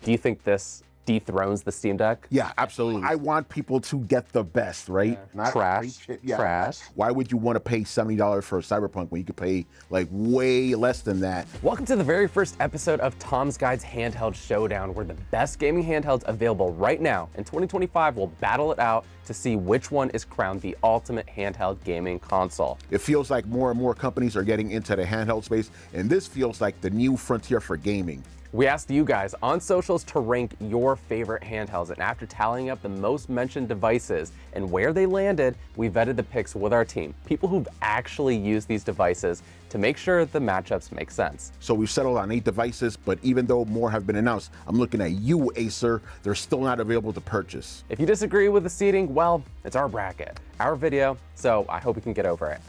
Do you think this dethrones the Steam Deck? Yeah, absolutely. I want people to get the best, right? Yeah. Not Trash. Yeah. Trash. Why would you want to pay $70 for a Cyberpunk when you could pay like way less than that? Welcome to the very first episode of Tom's Guide's Handheld Showdown, where the best gaming handhelds available right now in 2025 will battle it out to see which one is crowned the ultimate handheld gaming console. It feels like more and more companies are getting into the handheld space, and this feels like the new frontier for gaming. We asked you guys on socials to rank your favorite handhelds, and after tallying up the most mentioned devices and where they landed, we vetted the picks with our team, people who've actually used these devices, to make sure the matchups make sense. So we've settled on 8 devices, but even though more have been announced, I'm looking at you, Acer. They're still not available to purchase. If you disagree with the seating, well, it's our bracket, our video, so I hope you can get over it.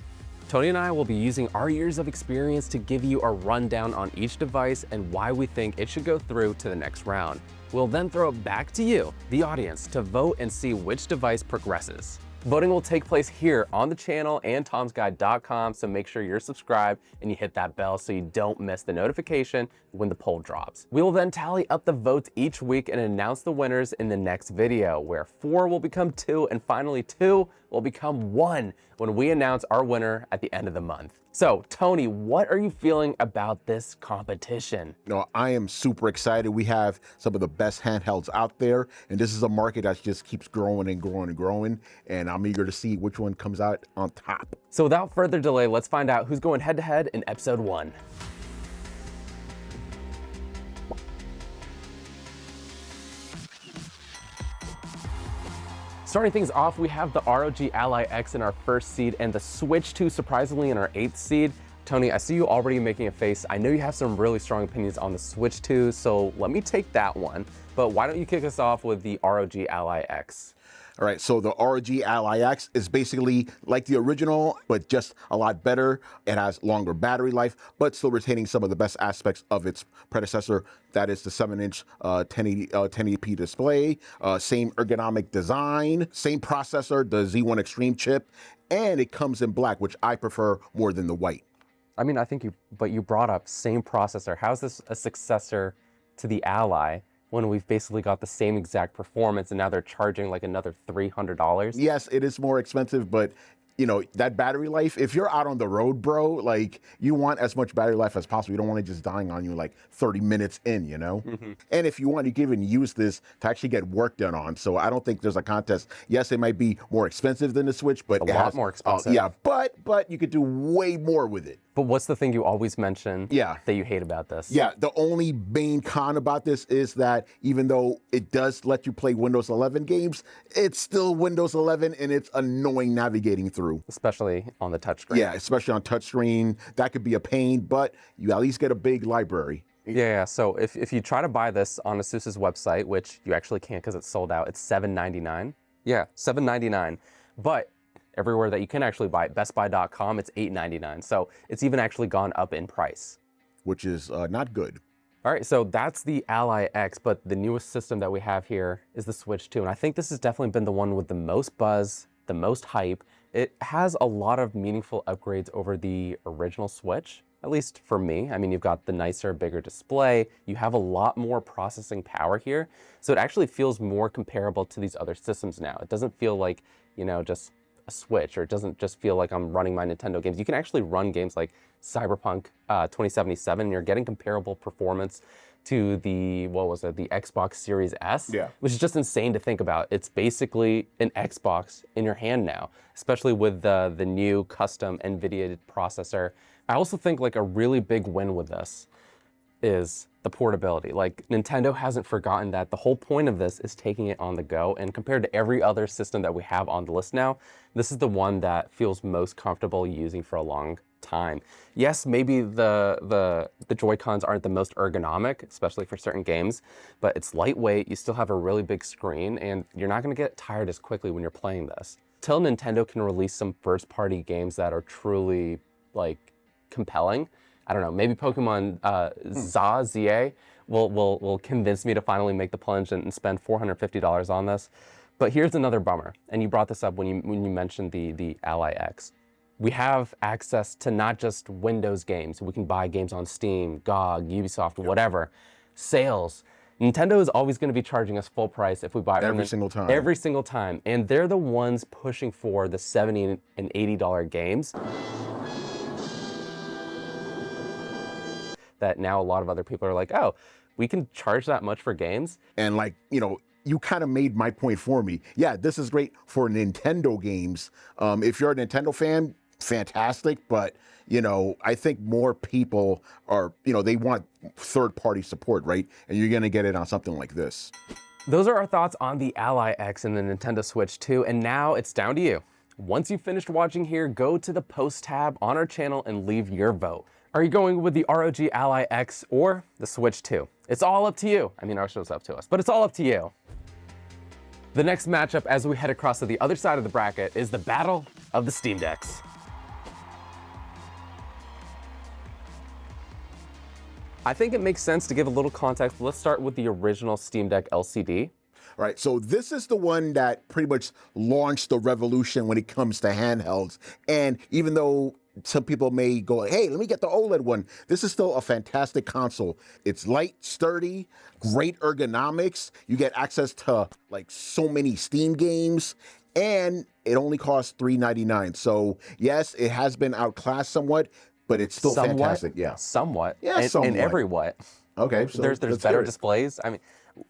Tony and I will be using our years of experience to give you a rundown on each device and why we think it should go through to the next round. We'll then throw it back to you, the audience, to vote and see which device progresses. Voting will take place here on the channel and tomsguide.com, so make sure you're subscribed and you hit that bell so you don't miss the notification when the poll drops. We will then tally up the votes each week and announce the winners in the next video, where 4 will become 2 and finally 2 will become 1 when we announce our winner at the end of the month. So, Tony, what are you feeling about this competition? No, I am super excited. We have some of the best handhelds out there, and this is a market that just keeps growing and growing and growing, and I'm eager to see which one comes out on top. So without further delay, let's find out who's going head-to-head in episode 1. Starting things off, we have the ROG Ally X in our first seed and the Switch 2 surprisingly in our 8th seed. Tony, I see you already making a face. I know you have some really strong opinions on the Switch 2, so let me take that one. But why don't you kick us off with the ROG Ally X? All right, so the ROG Ally X is basically like the original, but just a lot better. It has longer battery life, but still retaining some of the best aspects of its predecessor. That is the 7-inch 1080p display, same ergonomic design, same processor, the Z1 Extreme chip, and it comes in black, which I prefer more than the white. I mean, I think you brought up same processor. How is this a successor to the Ally when we've basically got the same exact performance and now they're charging like another $300? Yes, it is more expensive, but you know, that battery life, if you're out on the road, bro, like you want as much battery life as possible. You don't want it just dying on you like 30 minutes in, you know? And if you want, you can even use this to actually get work done on. So I don't think there's a contest. Yes, it might be more expensive than the Switch, but a lot more expensive. Yeah, but you could do way more with it. But what's the thing you always mention that you hate about this? Yeah, the only main con about this is that even though it does let you play Windows 11 games, it's still Windows 11 and it's annoying navigating through. Especially on the touchscreen. Yeah, especially on touchscreen. That could be a pain, but you at least get a big library. Yeah, so if you try to buy this on ASUS's website, which you actually can't because it's sold out, it's $7.99. Yeah, $7.99. But everywhere that you can actually buy it, bestbuy.com, it's $8.99. So it's even actually gone up in price. Which is not good. All right, so that's the Ally X, but the newest system that we have here is the Switch 2. And I think this has definitely been the one with the most buzz, the most hype. It has a lot of meaningful upgrades over the original Switch, at least for me. I mean, you've got the nicer, bigger display. You have a lot more processing power here. So it actually feels more comparable to these other systems now. It doesn't feel like, you know, just a Switch, or it doesn't just feel like I'm running my Nintendo games. You can actually run games like Cyberpunk 2077, and you're getting comparable performance to the, the Xbox Series S, which is just insane to think about. It's basically an Xbox in your hand now, especially with the new custom NVIDIA processor. I also think like a really big win with this is the portability. Like, Nintendo hasn't forgotten that the whole point of this is taking it on the go, and compared to every other system that we have on the list now, this is the one that feels most comfortable using for a long time. Yes, maybe the Joy-Cons aren't the most ergonomic, especially for certain games, but it's lightweight, you still have a really big screen, and you're not gonna get tired as quickly when you're playing this. Till Nintendo can release some first-party games that are truly, like, compelling, I don't know, maybe Pokemon ZA will convince me to finally make the plunge and spend $450 on this. But here's another bummer, and you brought this up when you mentioned the Ally X. We have access to not just Windows games. We can buy games on Steam, GOG, Ubisoft, whatever. Sales. Nintendo is always going to be charging us full price if we buy every single time. Every single time. And they're the ones pushing for the $70 and $80 games that now a lot of other people are like, oh, we can charge that much for games? And like, you know, you kind of made my point for me. Yeah, this is great for Nintendo games. If you're a Nintendo fan, fantastic. But, you know, I think more people are, you know, they want third-party support, right? And you're going to get it on something like this. Those are our thoughts on the Ally X and the Nintendo Switch 2. And now it's down to you. Once you've finished watching here, go to the post tab on our channel and leave your vote. Are you going with the ROG Ally X or the Switch 2? It's all up to you. I mean, our show's up to us, but it's all up to you. The next matchup as we head across to the other side of the bracket is the battle of the Steam Decks. I think it makes sense to give a little context. Let's start with the original Steam Deck LCD. All right, so this is the one that pretty much launched the revolution when it comes to handhelds. And even though some people may go, hey, let me get the OLED one, this is still a fantastic console. It's light, sturdy, great ergonomics. You get access to like so many Steam games, and it only costs $399. So yes, it has been outclassed somewhat, but it's still fantastic. Yeah, somewhat. Yeah, somewhat. In every what. Okay, so there's better displays. I mean,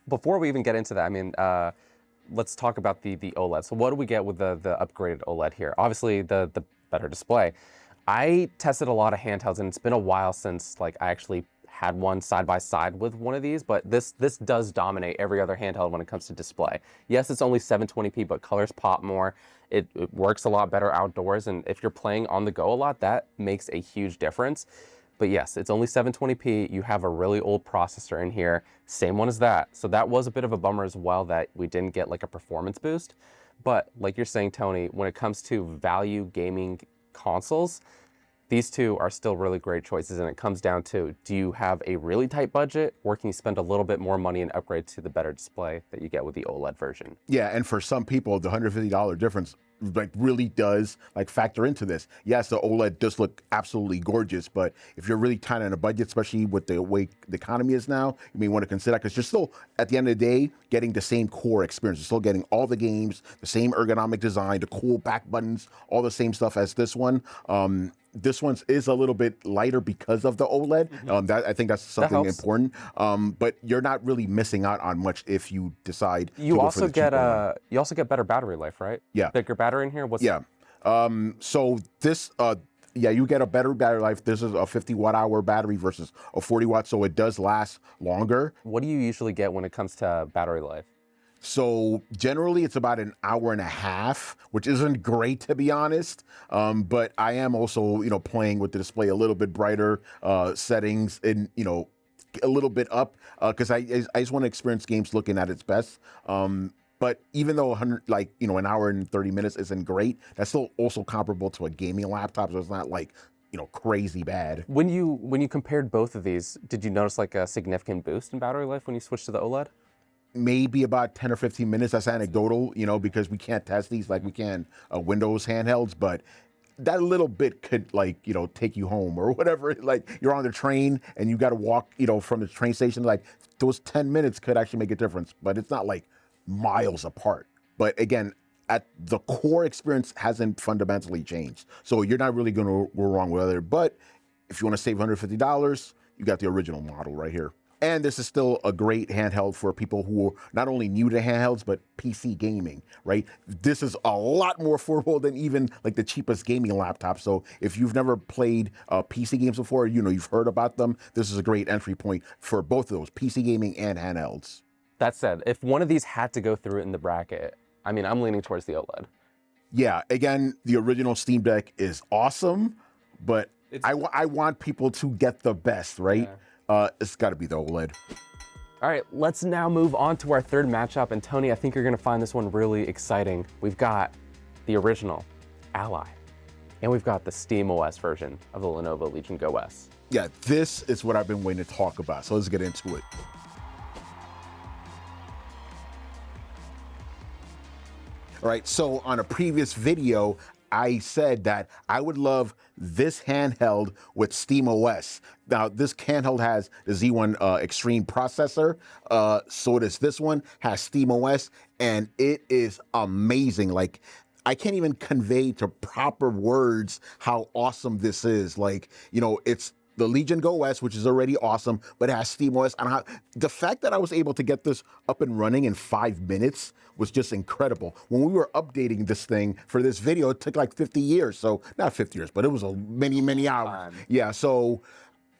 before we even get into that, I mean, let's talk about the OLED. So what do we get with the upgraded OLED here? Obviously, the better display. I tested a lot of handhelds, and it's been a while since like I actually had one side by side with one of these, but this does dominate every other handheld when it comes to display. Yes, it's only 720p, but colors pop more. It works a lot better outdoors, and if you're playing on the go a lot, that makes a huge difference. But yes, it's only 720p. You have a really old processor in here, same one as that. So that was a bit of a bummer as well that we didn't get like a performance boost. But like you're saying, Tony, when it comes to value gaming consoles, these two are still really great choices, and it comes down to, do you have a really tight budget, or can you spend a little bit more money and upgrade to the better display that you get with the OLED version? Yeah, and for some people, the $150 difference like really does like factor into this. Yes, the OLED does look absolutely gorgeous, but if you're really tight on a budget, especially with the way the economy is now, you may want to consider, because you're still, at the end of the day, getting the same core experience. You're still getting all the games, the same ergonomic design, the cool back buttons, all the same stuff as this one. This one is a little bit lighter because of the OLED. I think that's something important. But you're not really missing out on much if you decide. You also get better battery life, right? Yeah. Bigger battery in here. So this, you get a better battery life. This is a 50 watt-hour battery versus a 40 watt, so it does last longer. What do you usually get when it comes to battery life? So generally it's about an hour and a half, which isn't great, to be honest. But I am also, playing with the display a little bit brighter settings and, a little bit up because I just want to experience games looking at its best. But even though an hour and 30 minutes isn't great, that's still also comparable to a gaming laptop. So it's not like, crazy bad. When you compared both of these, did you notice like a significant boost in battery life when you switched to the OLED? Maybe about 10 or 15 minutes. That's anecdotal, because we can't test these like we can Windows handhelds, but that little bit could take you home or whatever. Like you're on the train and you got to walk, from the train station, like those 10 minutes could actually make a difference, but it's not like miles apart. But again, at the core experience hasn't fundamentally changed. So you're not really going to go wrong with it. But if you want to save $150, you got the original model right here. And this is still a great handheld for people who are not only new to handhelds, but PC gaming, right? This is a lot more affordable than even like the cheapest gaming laptop. So if you've never played PC games before, you've heard about them, this is a great entry point for both of those, PC gaming and handhelds. That said, if one of these had to go through in the bracket, I mean, I'm leaning towards the OLED. Yeah, again, the original Steam Deck is awesome, but I want people to get the best, right? Yeah. It's got to be the OLED. All right, let's now move on to our third matchup. And Tony, I think you're going to find this one really exciting. We've got the original Ally, and we've got the SteamOS version of the Lenovo Legion Go S. Yeah, this is what I've been waiting to talk about. So let's get into it. All right, so on a previous video, I said that I would love this handheld with SteamOS. Now, this handheld has the Z1 Extreme processor. So does this one, has SteamOS, and it is amazing. Like, I can't even convey to proper words how awesome this is. Like, you know, it's the Legion Go S, which is already awesome, but it has SteamOS. And the fact that I was able to get this up and running in 5 minutes was just incredible. When we were updating this thing for this video, it took like 50 years. So not 50 years, but it was many, many hours. Yeah, so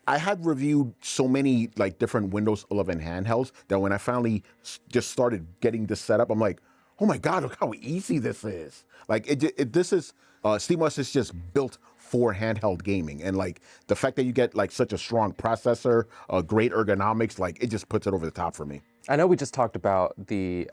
I had reviewed so many like different Windows 11 handhelds that when I finally just started getting this set up, I'm like, oh my God, look how easy this is. Like this is, SteamOS is just built for handheld gaming. And like the fact that you get like such a strong processor, great ergonomics, like it just puts it over the top for me. I know we just talked about the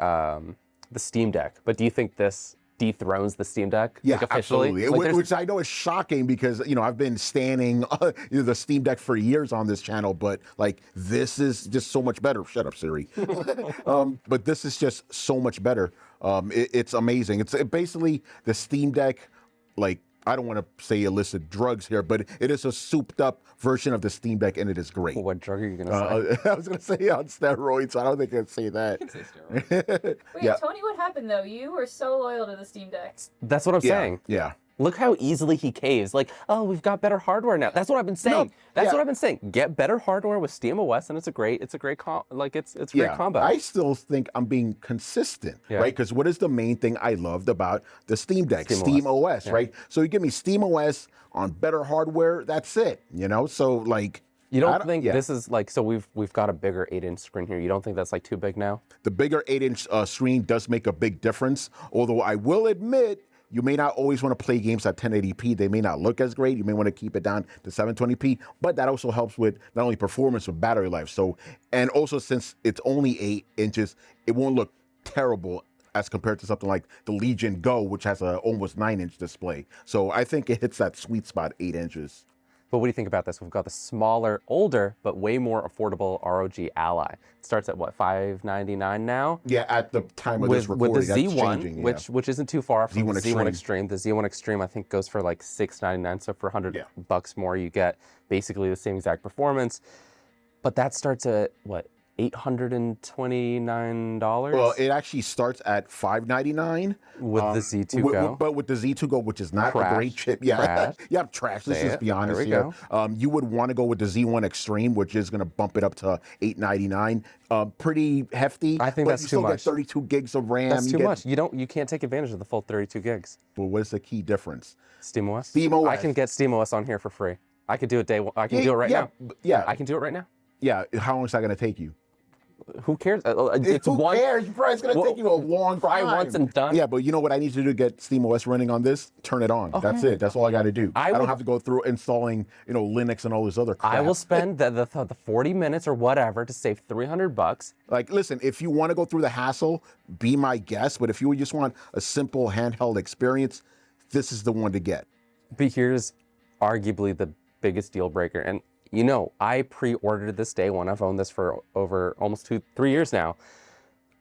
Steam Deck, but do you think this dethrones the Steam Deck? Yeah, like, officially? absolutely. Like, which I know is shocking because, you know, I've been standing the Steam Deck for years on this channel, but like this is just so much better. Shut up, Siri. But this is just so much better. It's amazing. It's basically the Steam Deck, like, I don't want to say illicit drugs here, but it is a souped up version of the Steam Deck, and it is great. Well, what drug are you going to say? I was going to say on steroids, so I don't think I can say that. You can say steroids. Wait, Yeah. Tony, what happened though? You were so loyal to the Steam Deck. That's what I'm saying. Yeah. Look how easily he caves. Like, oh, we've got better hardware now. That's what I've been saying. That's what I've been saying. Get better hardware with SteamOS, and it's a great great combo. I still think I'm being consistent, right? Because what is the main thing I loved about the Steam Deck? SteamOS, right? So you give me SteamOS on better hardware, that's it, you know? So like, you don't think this is like, so we've got a bigger 8-inch screen here. You don't think that's like too big now? The bigger 8-inch screen does make a big difference, although I will admit, you may not always want to play games at 1080p. They may not look as great. You may want to keep it down to 720p, but that also helps with not only performance, but battery life. So, and also since it's only 8 inches, it won't look terrible as compared to something like the Legion Go, which has a almost 9-inch display. So I think it hits that sweet spot, 8 inches. But what do you think about this? We've got the smaller, older, but way more affordable ROG Ally. It starts at what, $599 now? Yeah, at the time of this recording, with the that's Z1, changing, which isn't too far from Z1 the Z1 Extreme. Extreme. The Z1 Extreme, I think, goes for like $699. So for $100 more, you get basically the same exact performance. But that starts at what, $829? Well, it actually starts at $599 with the Z2 Go. But with the Z2 Go, which is not a great chip. Yeah, trash. Let's just be honest here. You would want to go with the Z1 Extreme, which is going to bump it up to $899. Pretty hefty. I think that's too much. You still get 32 gigs of RAM. That's too much. You can't take advantage of the full 32 gigs. Well, what is the key difference? SteamOS. SteamOS. I can get SteamOS on here for free. I could do it day one. I can do it right now. Yeah. I can do it right now. Yeah. How long is that going to take you? Who cares? It's Who cares? Bro, it's going to take you a long time. Try once and done. Yeah, but you know what I need to do to get SteamOS running on this? Turn it on. That's it. That's all I got to do. I don't have to go through installing, Linux and all this other crap. I will spend the 40 minutes or whatever to save $300. Like, listen, if you want to go through the hassle, be my guest. But if you just want a simple handheld experience, this is the one to get. But here's arguably the biggest deal breaker. And I pre-ordered this day one. I've owned this for over almost 3 years now.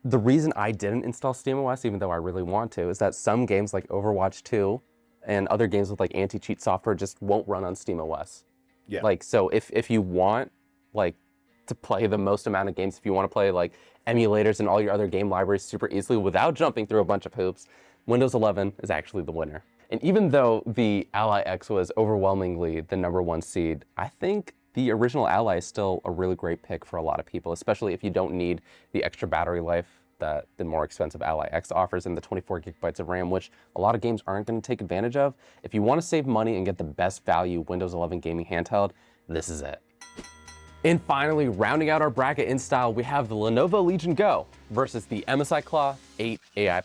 The reason I didn't install SteamOS, even though I really want to, is that some games like Overwatch 2 and other games with like anti-cheat software just won't run on SteamOS. Yeah. Like, so if you want like to play the most amount of games, if you want to play like emulators and all your other game libraries super easily without jumping through a bunch of hoops, Windows 11 is actually the winner. And even though the Ally X was overwhelmingly the #1 seed, I think the original Ally is still a really great pick for a lot of people, especially if you don't need the extra battery life that the more expensive Ally X offers and the 24 gigabytes of RAM, which a lot of games aren't going to take advantage of. If you want to save money and get the best value Windows 11 gaming handheld, this is it. And finally, rounding out our bracket in style, we have the Lenovo Legion Go versus the MSI Claw 8 AI+.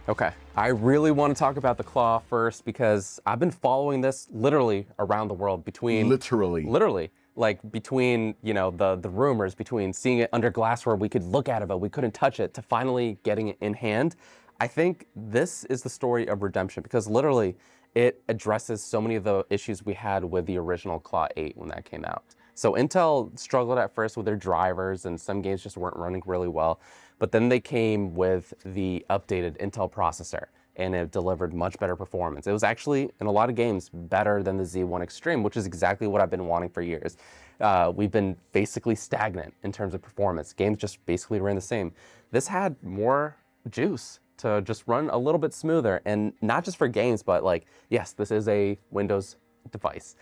Okay, I really want to talk about the Claw first because I've been following this literally around the world between... Literally. Like between, the rumors, between seeing it under glass where we could look at it, but we couldn't touch it, to finally getting it in hand. I think this is the story of redemption because literally it addresses so many of the issues we had with the original Claw 8 when that came out. So Intel struggled at first with their drivers, and some games just weren't running really well. But then they came with the updated Intel processor, and it delivered much better performance. It was actually, in a lot of games, better than the Z1 Extreme, which is exactly what I've been wanting for years. We've been basically stagnant in terms of performance. Games just basically ran the same. This had more juice to just run a little bit smoother, and not just for games, but like, yes, this is a Windows device.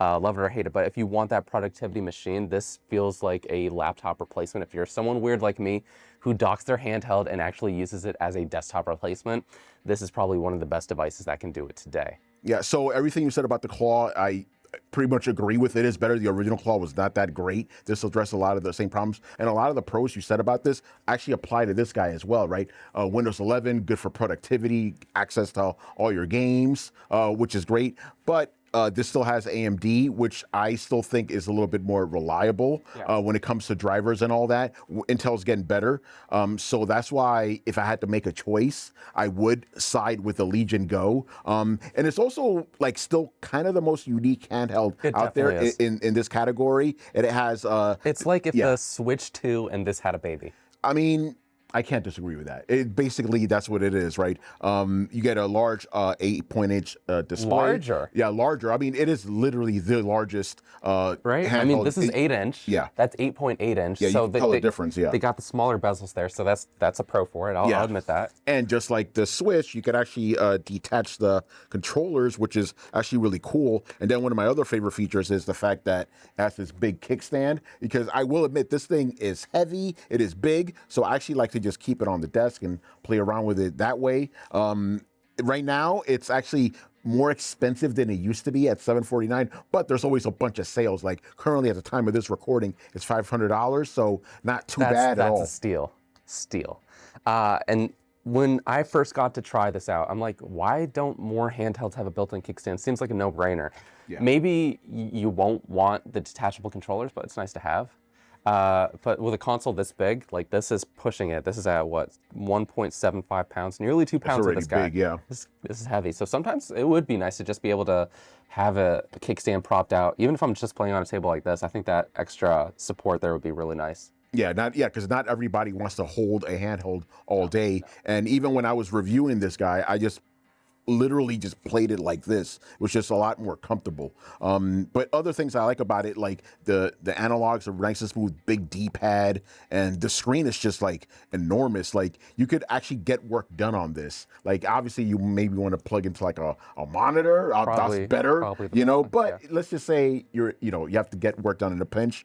Love it or hate it, but if you want that productivity machine, this feels like a laptop replacement. If you're someone weird like me who docks their handheld and actually uses it as a desktop replacement, this is probably one of the best devices that can do it today. Yeah, so everything you said about the Claw, I pretty much agree with. It is better. The original Claw was not that great. This addressed a lot of the same problems. And a lot of the pros you said about this actually apply to this guy as well, right? Windows 11, good for productivity, access to all your games, which is great. But this still has AMD, which I still think is a little bit more reliable when it comes to drivers and all that. Intel's getting better. So that's why if I had to make a choice, I would side with the Legion Go. And it's also like still kind of the most unique handheld out there in this category. And it has... it's like if the Switch 2 and this had a baby. I mean... I can't disagree with that. Basically, that's what it is, right? You get a large 8-point-inch display. Larger? Yeah, larger. I mean, it is literally the largest right? handheld. I mean, this is 8-inch. Yeah. That's 8.8-inch. Yeah, you can tell the difference, yeah. They got the smaller bezels there, so that's a pro for it. I'll admit that. And just like the Switch, you could actually detach the controllers, which is actually really cool. And then one of my other favorite features is the fact that it has this big kickstand, because I will admit this thing is heavy, it is big, so I actually like to just keep it on the desk and play around with it that way. Right now, it's actually more expensive than it used to be at $749, but there's always a bunch of sales. Like currently at the time of this recording, it's $500, so not too bad at all. That's a steal. And when I first got to try this out, I'm like, why don't more handhelds have a built-in kickstand? Seems like a no-brainer. Yeah. Maybe you won't want the detachable controllers, but it's nice to have. But with a console this big, like this is pushing it. This is at what, 1.75 pounds, nearly 2 pounds of this guy. Big, yeah. This is heavy. So sometimes it would be nice to just be able to have a kickstand propped out. Even if I'm just playing on a table like this, I think that extra support there would be really nice. Yeah, because not everybody wants to hold a handheld all day. And even when I was reviewing this guy, I just literally just played it like this. It was just a lot more comfortable. But other things I like about it, like the analogs are nice and smooth, big D-pad, and the screen is just like enormous. Like you could actually get work done on this. Like obviously you maybe want to plug into like a monitor. That's better, you know. But let's just say you have to get work done in a pinch.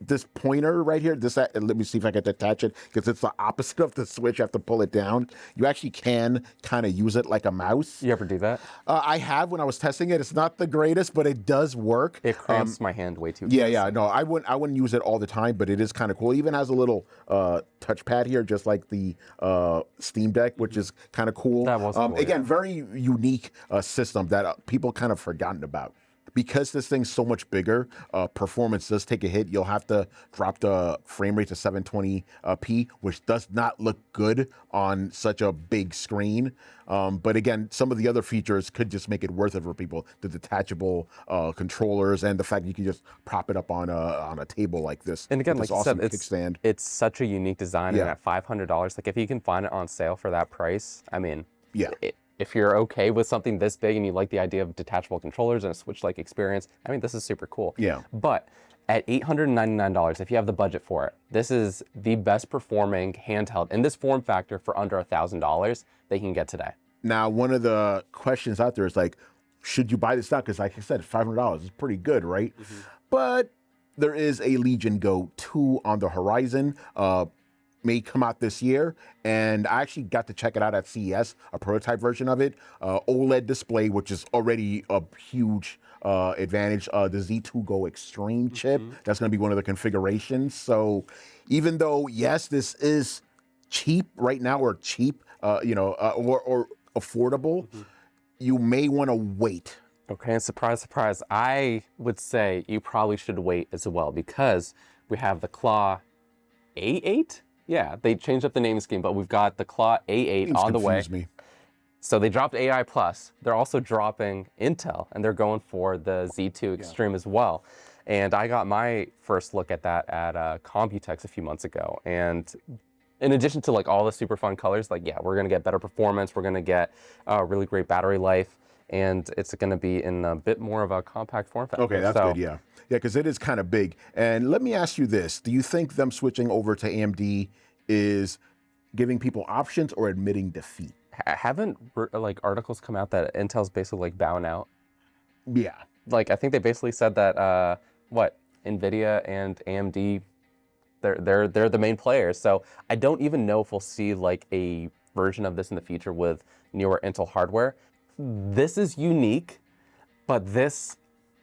This pointer right here, let me see if I can detach it, because it's the opposite of the Switch. You have to pull it down. You actually can kind of use it like a mouse. You ever do that? I have when I was testing it. It's not the greatest, but it does work. It cramps my hand way too. Yeah. No, I wouldn't use it all the time, but it is kind of cool. It even has a little touchpad here, just like the Steam Deck, which is kind of cool. That was cool, again, very unique system that people kind of forgotten about. Because this thing's so much bigger, performance does take a hit. You'll have to drop the frame rate to 720p, which does not look good on such a big screen. But again, some of the other features could just make it worth it for people. The detachable controllers and the fact you can just prop it up on a table like this. And again, like you said, kickstand. It's such a unique design. And at $500, like if you can find it on sale for that price, I mean, if you're okay with something this big and you like the idea of detachable controllers and a Switch-like experience, I mean, this is super cool. Yeah. But at $899, if you have the budget for it, this is the best performing handheld in this form factor for under $1,000 they can get today. Now, one of the questions out there is like, should you buy this now? Because like I said, $500 is pretty good, right? Mm-hmm. But there is a Legion Go 2 on the horizon. May come out this year, and I actually got to check it out at CES, a prototype version of it. OLED display, which is already a huge advantage. The Z2 Go Extreme chip, that's going to be one of the configurations. So even though, yes, this is cheap right now, or cheap, or affordable, you may want to wait. Okay, and surprise, surprise, I would say you probably should wait as well, because we have the Claw A8? Yeah, they changed up the name scheme, but we've got the Claw A8 on the way. Me. So they dropped AI Plus. They're also dropping Intel, and they're going for the Z2 Extreme as well. And I got my first look at that at Computex a few months ago. And in addition to like all the super fun colors, like, yeah, we're gonna get better performance, we're gonna get really great battery life, and it's gonna be in a bit more of a compact form factor. Okay, that's good, yeah. Yeah, because it is kind of big. And let me ask you this. Do you think them switching over to AMD is giving people options or admitting defeat? Haven't like articles come out that Intel's basically like bowing out? Yeah. Like, I think they basically said that, NVIDIA and AMD, they're the main players. So I don't even know if we'll see like a version of this in the future with newer Intel hardware. This is unique, but this,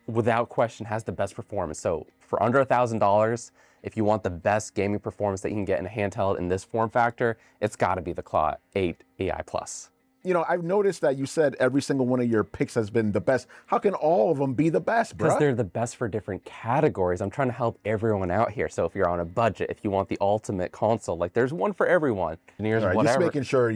without question, has the best performance. So for under $1,000, if you want the best gaming performance that you can get in a handheld in this form factor, it's got to be the Claw 8 AI Plus. You know, I've noticed that you said every single one of your picks has been the best. How can all of them be the best, bro? Because they're the best for different categories. I'm trying to help everyone out here. So if you're on a budget, if you want the ultimate console, like there's one for everyone. And here's right, whatever. just making sure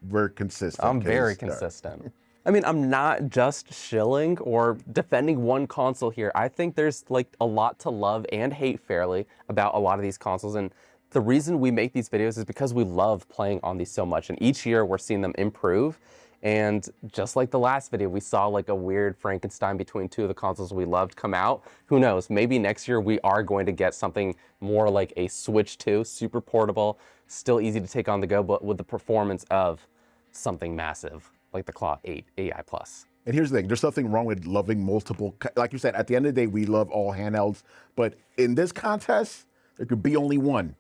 we're consistent. I'm very consistent. I mean, I'm not just shilling or defending one console here. I think there's like a lot to love and hate fairly about a lot of these consoles. And the reason we make these videos is because we love playing on these so much. And each year we're seeing them improve. And just like the last video, we saw like a weird Frankenstein between two of the consoles we loved come out. Who knows? Maybe next year we are going to get something more like a Switch 2, super portable, still easy to take on the go, but with the performance of something massive like the Claw 8 AI Plus. And here's the thing, there's nothing wrong with loving multiple, like you said, at the end of the day, we love all handhelds, but in this contest, there could be only one.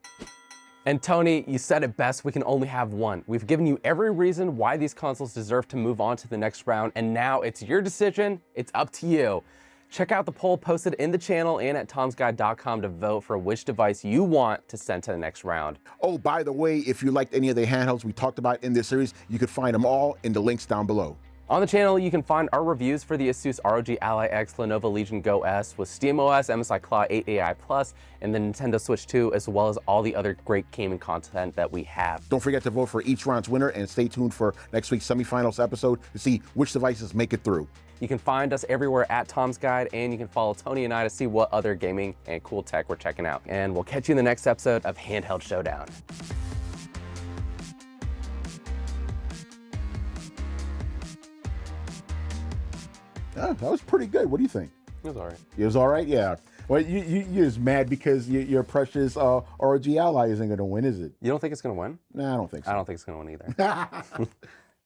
And Tony, you said it best, we can only have one. We've given you every reason why these consoles deserve to move on to the next round, and now it's your decision, it's up to you. Check out the poll posted in the channel and at tomsguide.com to vote for which device you want to send to the next round. Oh, by the way, if you liked any of the handhelds we talked about in this series, you could find them all in the links down below. On the channel, you can find our reviews for the ASUS ROG Ally X, Lenovo Legion Go S with SteamOS, MSI Claw 8 AI Plus, and the Nintendo Switch 2, as well as all the other great gaming content that we have. Don't forget to vote for each round's winner and stay tuned for next week's semifinals episode to see which devices make it through. You can find us everywhere at Tom's Guide, and you can follow Tony and I to see what other gaming and cool tech we're checking out. And we'll catch you in the next episode of Handheld Showdown. Yeah, that was pretty good. What do you think? It was all right. It was all right, yeah. Well, you're just mad because your precious ROG Ally isn't going to win, is it? You don't think it's going to win? No, I don't think so. I don't think it's going to win either.